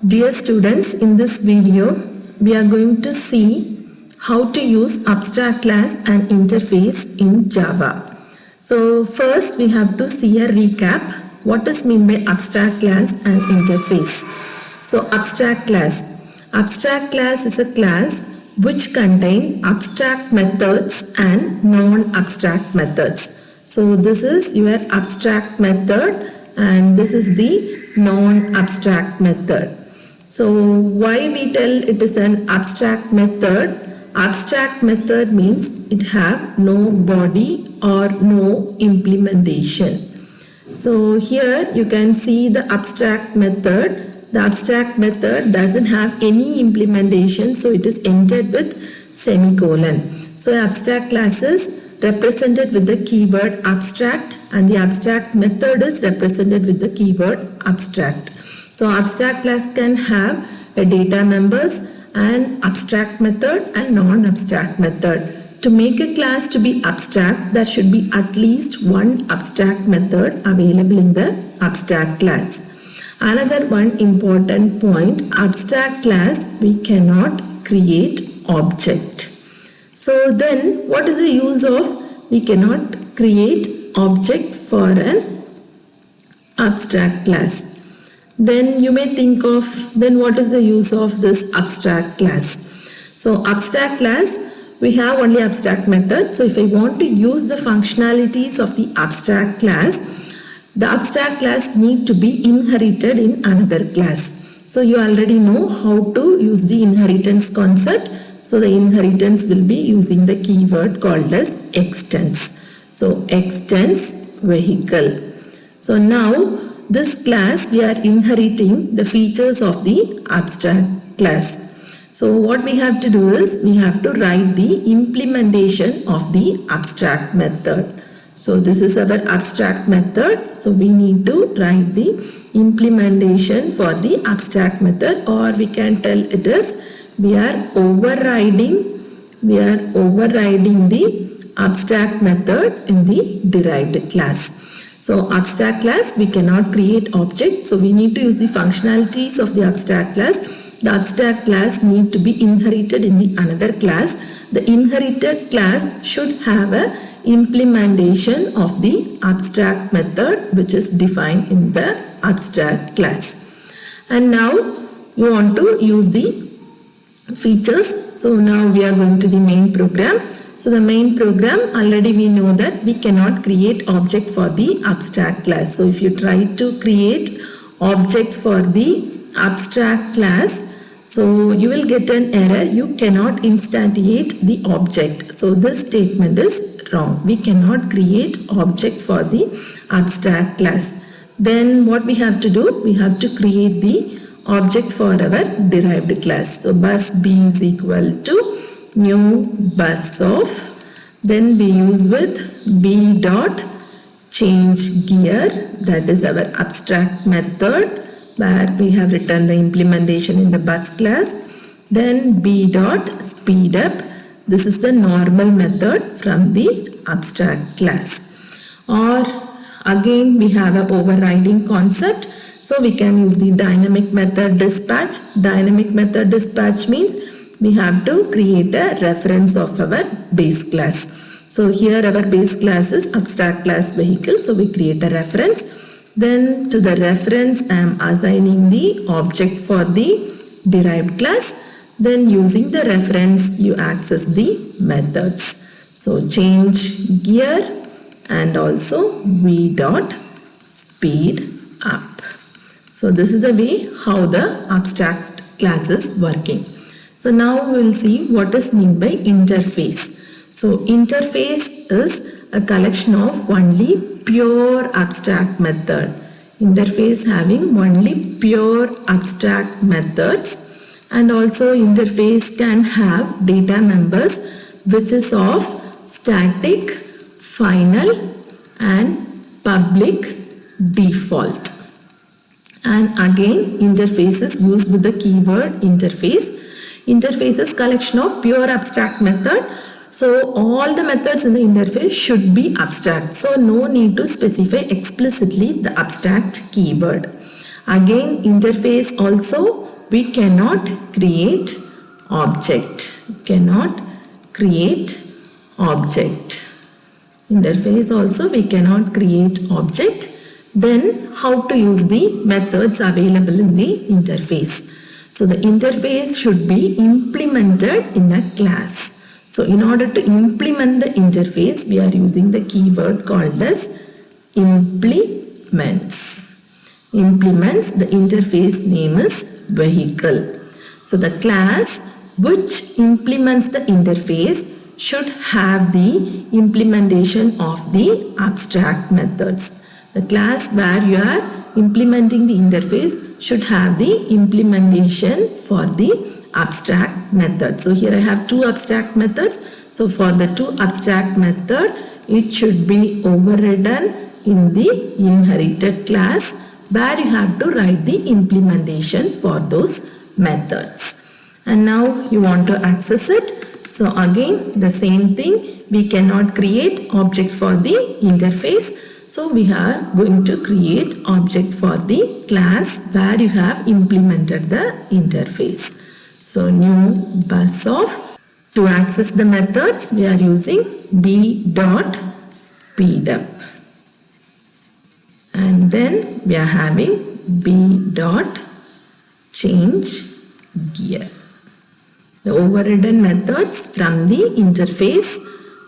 Dear students, in this video, we are going to see how to use abstract class and interface in Java. So first we have to see a recap. What is meant by abstract class and interface? So abstract class. Abstract class is a class which contain abstract methods and non-abstract methods. So this is your abstract method and this is the non-abstract method. So why we tell it is an abstract method? Abstract method means it have no body or no implementation. So here you can see the abstract method. The abstract method doesn't have any implementation, so it is entered with semicolon. So abstract class is represented with the keyword abstract and the abstract method is represented with the keyword abstract. So abstract class can have a data members and abstract method and non-abstract method. To make a class to be abstract, there should be at least one abstract method available in the abstract class. Another one important point, abstract class we cannot create object. So then what is the use of we cannot create object for an abstract class? Then you may think of, then what is the use of this abstract class? So abstract class, we have only abstract method. So if I want to use the functionalities of the abstract class, the abstract class need to be inherited in another class. So you already know how to use the inheritance concept. So the inheritance will be using the keyword called as extends. So extends vehicle. So now this class we are inheriting the features of the abstract class. So what we have to do is we have to write the implementation of the abstract method. So this is our abstract method. So we need to write the implementation for the abstract method, or we can tell it is we are overriding the abstract method in the derived class. So abstract class we cannot create object, so we need to use the functionalities of the abstract class. The abstract class need to be inherited in the another class. The inherited class should have a implementation of the abstract method which is defined in the abstract class. And now you want to use the features. So now we are going to the main program. So the main program, already we know that we cannot create object for the abstract class. So if you try to create object for the abstract class, so you will get an error. You cannot instantiate the object. So this statement is wrong. We cannot create object for the abstract class. Then what we have to do? We have to create the object for our derived class. So bus B is equal to new bus of, then we use with B dot change gear, that is our abstract method where we have written the implementation in the bus class. Then B dot speed up, this is the normal method from the abstract class. Or again we have an overriding concept, so we can use the dynamic method dispatch. Dynamic method dispatch means we have to create a reference of our base class. So here our base class is abstract class vehicle. So we create a reference. Then to the reference I am assigning the object for the derived class. Then using the reference you access the methods. So change gear and also v dot speed up. So this is the way how the abstract class is working. So now we will see what is meant by interface. So interface is a collection of only pure abstract method. Interface having only pure abstract methods, and also interface can have data members which is of static, final and public default. And again interface is used with the keyword interface. Interface is collection of pure abstract method. So all the methods in the interface should be abstract. So no need to specify explicitly the abstract keyword. Again, interface also we cannot create object. Cannot create object. Interface also we cannot create object. Then how to use the methods available in the interface. So the interface should be implemented in a class. So in order to implement the interface, we are using the keyword called as implements. Implements, the interface name is vehicle. So the class which implements the interface should have the implementation of the abstract methods. The class where you are implementing the interface should have the implementation for the abstract method. So here I have two abstract methods. So for the two abstract method, it should be overridden in the inherited class where you have to write the implementation for those methods. And now you want to access it. So again the same thing, we cannot create object for the interface. So we are going to create object for the class where you have implemented the interface. So new bus of, to access the methods we are using b.speedup. And then we are having b.changeGear. The overridden methods from the interface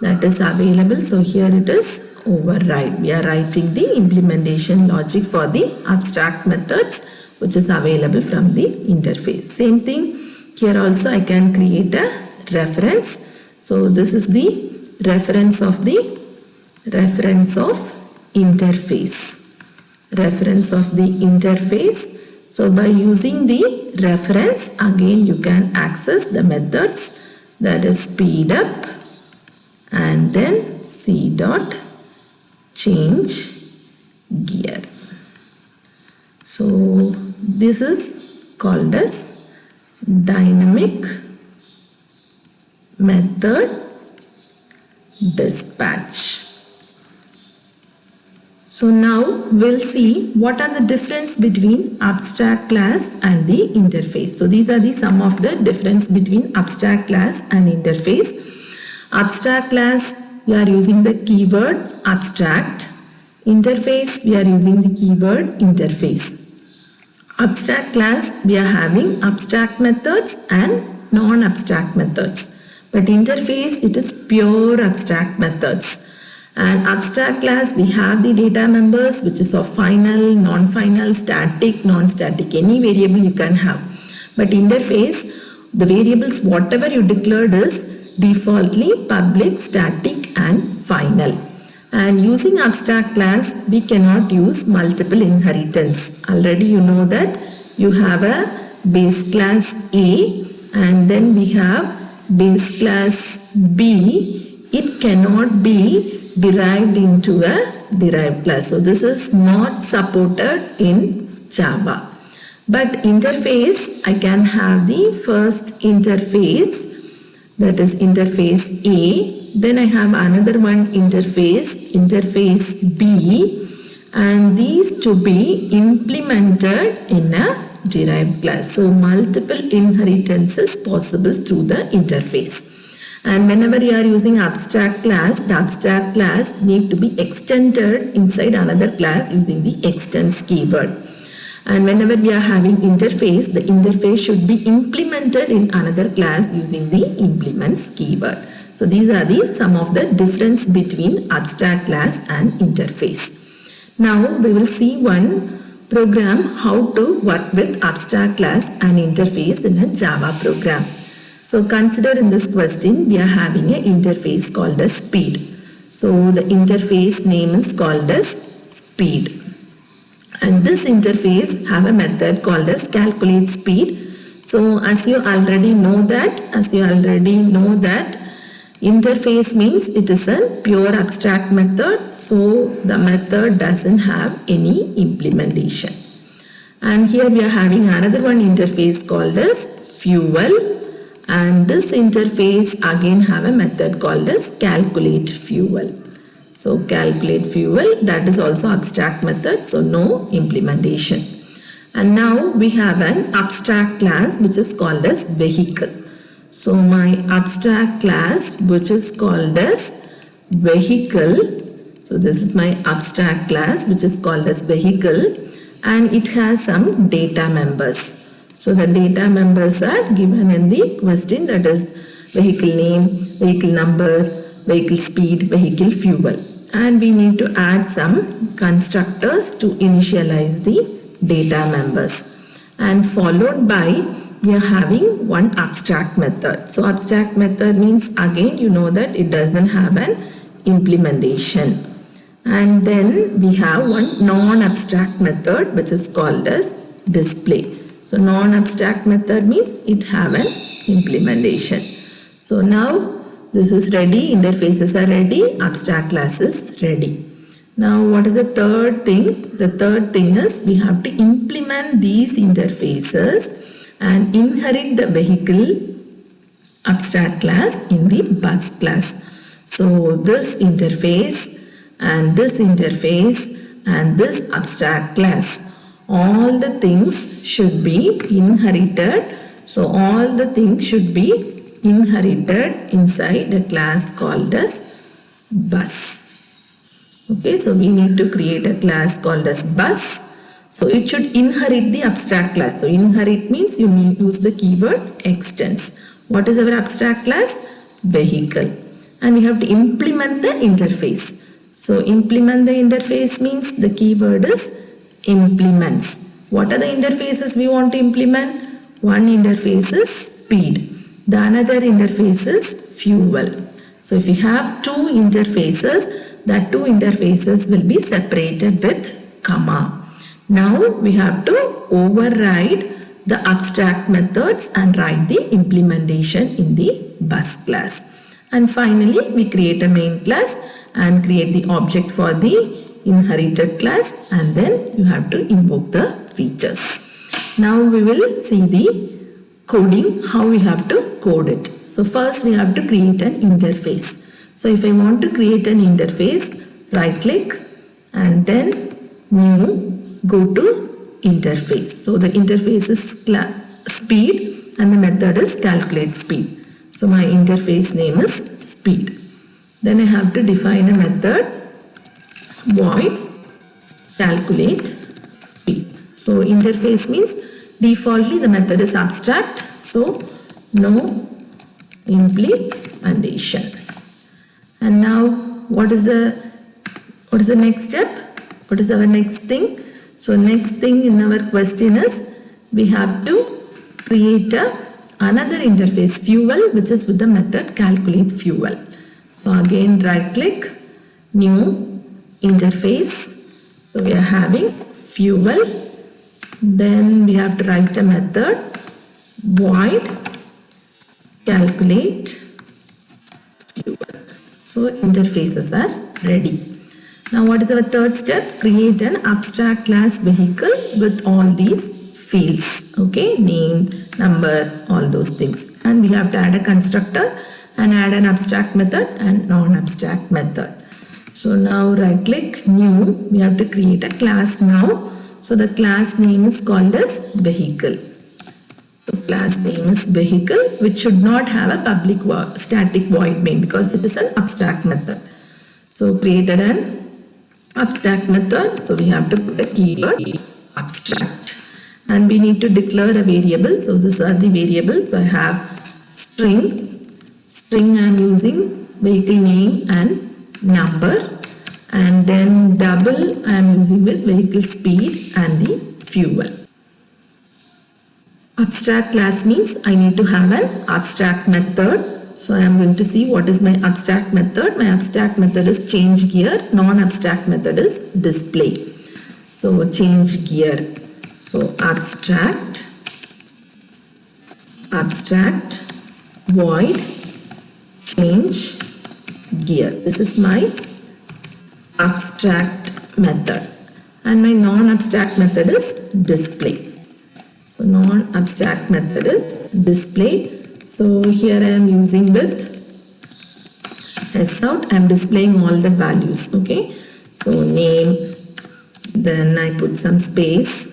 that is available. So here it is override. We are writing the implementation logic for the abstract methods which is available from the interface. Same thing here also I can create a reference. So this is the reference of interface. Reference of the interface. So by using the reference, again you can access the methods, that is speedup and then c.changeGear. So this is called as dynamic method dispatch. So now we'll see what are the difference between abstract class and the interface. So these are the sum of the difference between abstract class and interface. Abstract class, we are using the keyword abstract. Interface, we are using the keyword interface. Abstract class, we are having abstract methods and non-abstract methods. But interface, it is pure abstract methods. And abstract class, we have the data members which is of final, non-final, static, non-static, any variable you can have. But interface, the variables whatever you declared is defaultly public, static and final. And using abstract class, we cannot use multiple inheritance. Already you know that you have a base class A and then we have base class B. It cannot be derived into a derived class. So this is not supported in Java. But interface, I can have the first interface, that is interface A. Then I have another one interface B, and these to be implemented in a derived class. So multiple inheritance is possible through the interface. And whenever you are using abstract class, the abstract class need to be extended inside another class using the extends keyword. And whenever we are having interface, the interface should be implemented in another class using the implements keyword. So these are the some of the difference between abstract class and interface. Now we will see one program how to work with abstract class and interface in a Java program. So consider in this question we are having an interface called as speed. So the interface name is called as speed. And this interface have a method called as calculate speed. So as you already know that, interface means it is a pure abstract method. So the method doesn't have any implementation. And here we are having another one interface called as fuel. And this interface again have a method called as calculate fuel. So calculate fuel, that is also abstract method, so no implementation. And now we have an abstract class which is called as vehicle. So my abstract class which is called as vehicle. So this is my abstract class which is called as vehicle, and it has some data members. So the data members are given in the question, that is vehicle name, vehicle number, vehicle speed, vehicle fuel. And we need to add some constructors to initialize the data members. And followed by, we are having one abstract method. So abstract method means, again you know that it doesn't have an implementation. And then we have one non-abstract method which is called as display. So non-abstract method means it have an implementation. So now this is ready, interfaces are ready, abstract class is ready. Now what is the third thing? The third thing is we have to implement these interfaces and inherit the vehicle abstract class in the bus class. So this interface and this interface and this abstract class, all the things should be inherited. So all the things should be inherited inside a class called as bus. Okay, so we need to create a class called as bus. So it should inherit the abstract class. So inherit means you need use the keyword extends. What is our abstract class? Vehicle. And we have to implement the interface. So implement the interface means the keyword is implements. What are the interfaces we want to implement? One interface is speed. The another interface is fuel. So if we have two interfaces, that two interfaces will be separated with comma. Now we have to override the abstract methods and write the implementation in the bus class. And finally we create a main class and create the object for the inherited class, and then you have to invoke the features. Now we will see the coding, how we have to code it. So first we have to create an interface. So if I want to create an interface, right click and then new, go to interface. So the interface is speed and the method is calculate speed. So my interface name is speed. Then I have to define a method void calculate speed. So interface means defaultly the method is abstract, so no implementation. And now what is the next step? What is our next thing? So next thing in our question is we have to create another interface fuel, which is with the method calculate fuel. So again right click, new interface. So we are having fuel. Then we have to write a method void calculate fuel. So interfaces are ready. Now what is our third step? Create an abstract class vehicle with all these fields. Okay, name, number, all those things. And we have to add a constructor and add an abstract method and non-abstract method. So now right click, new, we have to create a class now. So the class name is called as vehicle. So class name is vehicle, which should not have a public static void main because it is an abstract method. So created an abstract method. So we have to put a keyword abstract. And we need to declare a variable. So these are the variables. I have string. String I am using vehicle name and number. And then double I am using with vehicle speed and the fuel. Abstract class means I need to have an abstract method. So I am going to see what is my abstract method. My abstract method is change gear. Non-abstract method is display. So change gear. So abstract void change gear. This is my abstract method, and my non-abstract method is display. So non-abstract method is display. So here I am using with sout. I am displaying all the values. Okay, so name, then I put some space,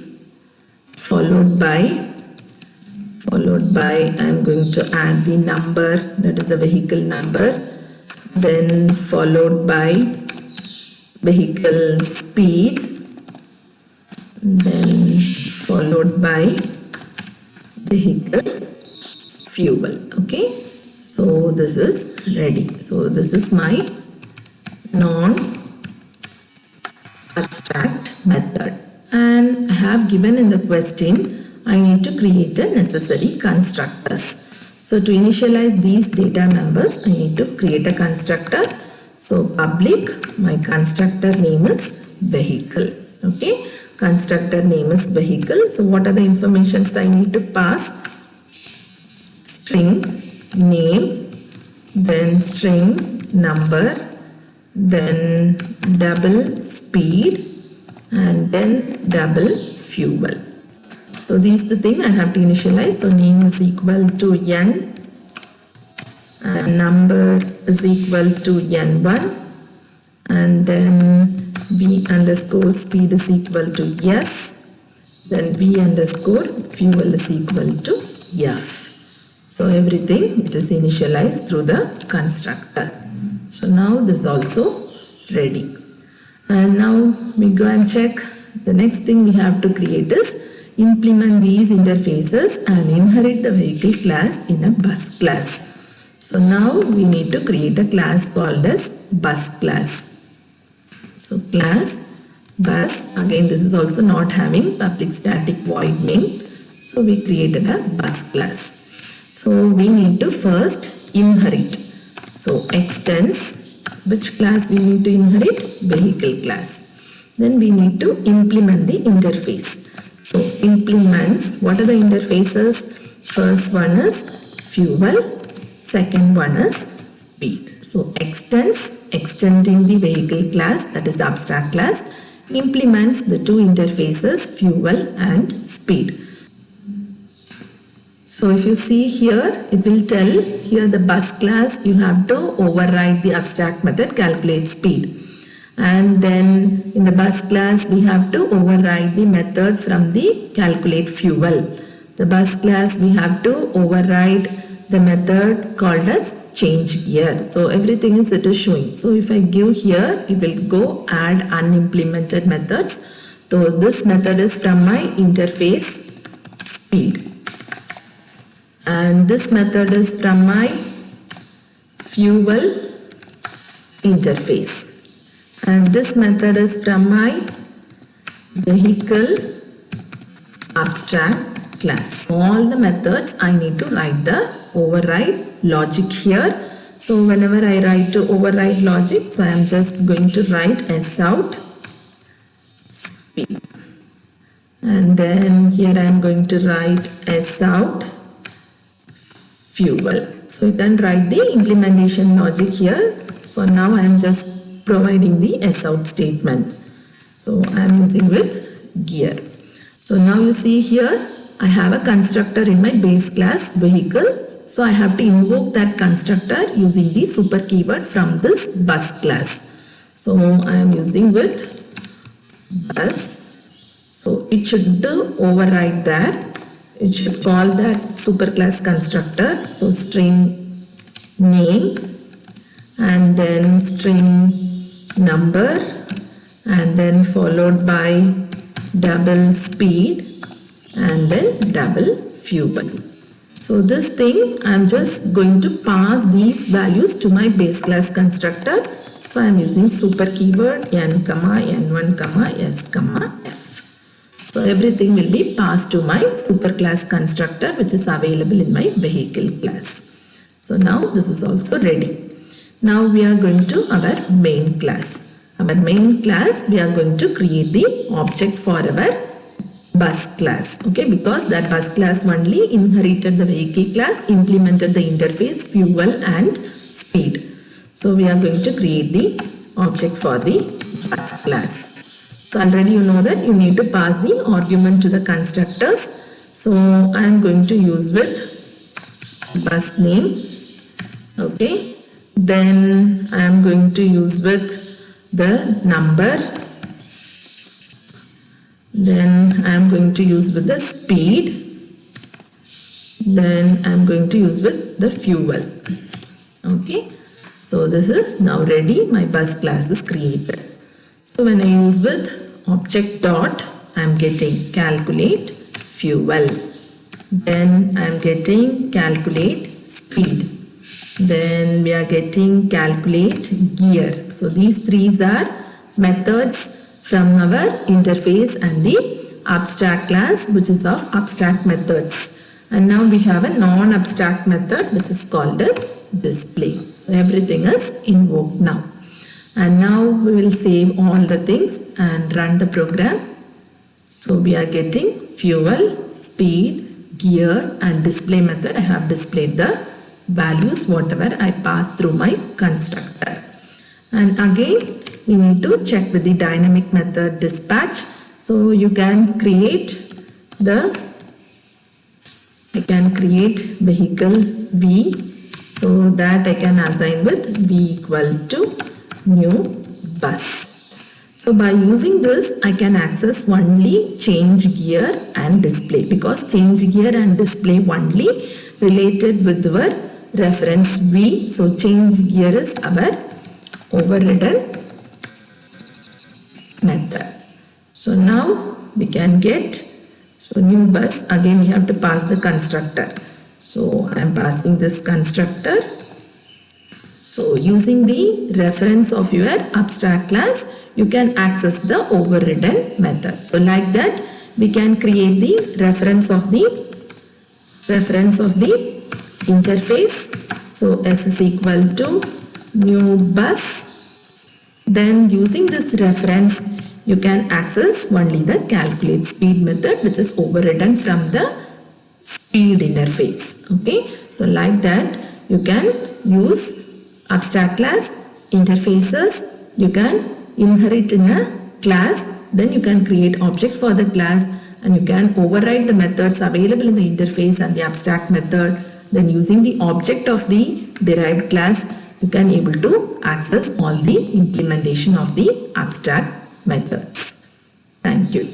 followed by I am going to add the number, that is the vehicle number, then followed by vehicle speed, then followed by vehicle fuel. Okay, so this is ready. So this is my non-abstract method, and I have given in the question I need to create a necessary constructors. So to initialize these data members, I need to create a constructor. So public, my constructor name is vehicle. Okay, constructor name is vehicle. So what are the informations I need to pass? String name, then string number, then double speed, and then double fuel. So these are the thing I have to initialize. So name is equal to n, and number is equal to n1, and then v underscore speed is equal to s, then v underscore fuel is equal to f. So everything it is initialized through the constructor. So now this is also ready. And now we go and check. The next thing we have to create is implement these interfaces and inherit the vehicle class in a bus class. So now we need to create a class called as bus class. So class bus, again this is also not having public static void main. So we created a bus class. So we need to first inherit. So extends, which class we need to inherit? Vehicle class. Then we need to implement the interface. So implements, what are the interfaces? First one is fuel, second one is speed. So extends, extending the vehicle class, that is the abstract class, implements the two interfaces, fuel and speed. So if you see here, it will tell here the bus class, you have to override the abstract method calculate speed. And then in the bus class, we have to override the method from the calculate fuel. The bus class, we have to override the method called as change gear. So everything is it is showing. So if I give here, it will go add unimplemented methods. So this method is from my interface speed. And this method is from my fuel interface. And this method is from my vehicle abstract class. All the methods I need to write the override logic here. So whenever I write to override logic, so I am just going to write s out speed. And then here I am going to write s out fuel. So you can write the implementation logic here. For now I am just providing the s out statement. So I am using with gear. So now you see here I have a constructor in my base class vehicle. So I have to invoke that constructor using the super keyword from this bus class. So I am using with bus. So it should override that. It should call that super class constructor. So string name and then string number and then followed by double speed and then double fuel. So this thing I am just going to pass these values to my base class constructor. So I am using super keyword n, n1, s, f. So everything will be passed to my super class constructor which is available in my vehicle class. So now this is also ready. Now we are going to our main class. Our main class we are going to create the object for our bus class. Okay, because that bus class only inherited the vehicle class, implemented the interface, fuel and speed. So we are going to create the object for the bus class. So already you know that you need to pass the argument to the constructors. So I am going to use with bus name. Okay. Then I am going to use with the number. Then I am going to use with the speed. Then I am going to use with the fuel. Okay. So this is now ready. My bus class is created. So when I use with object dot, I am getting calculate fuel. Then I am getting calculate speed. Then we are getting calculate gear. So these three are methods from our interface and the abstract class, which is of abstract methods. And now we have a non-abstract method which is called as display. So everything is invoked now. And now we will save all the things and run the program. So we are getting fuel, speed, gear and display method. I have displayed the values whatever I pass through my constructor. And again we need to check with the dynamic method dispatch. So you can create I can create vehicle V, so that I can assign with V equal to new bus. So by using this I can access only change gear and display, because change gear and display only related with our reference V. So change gear is our overridden method. So now we can get, so new bus, again we have to pass the constructor. So I am passing this constructor. So using the reference of your abstract class, you can access the overridden method. So like that we can create the reference of the interface. So S is equal to new bus. Then using this reference you can access only the calculate speed method, which is overridden from the speed interface. Okay, so like that you can use abstract class interfaces. You can inherit in a class, then you can create objects for the class, and you can override the methods available in the interface and the abstract method. Then using the object of the derived class, you can able to access all the implementation of the abstract methods. Thank you.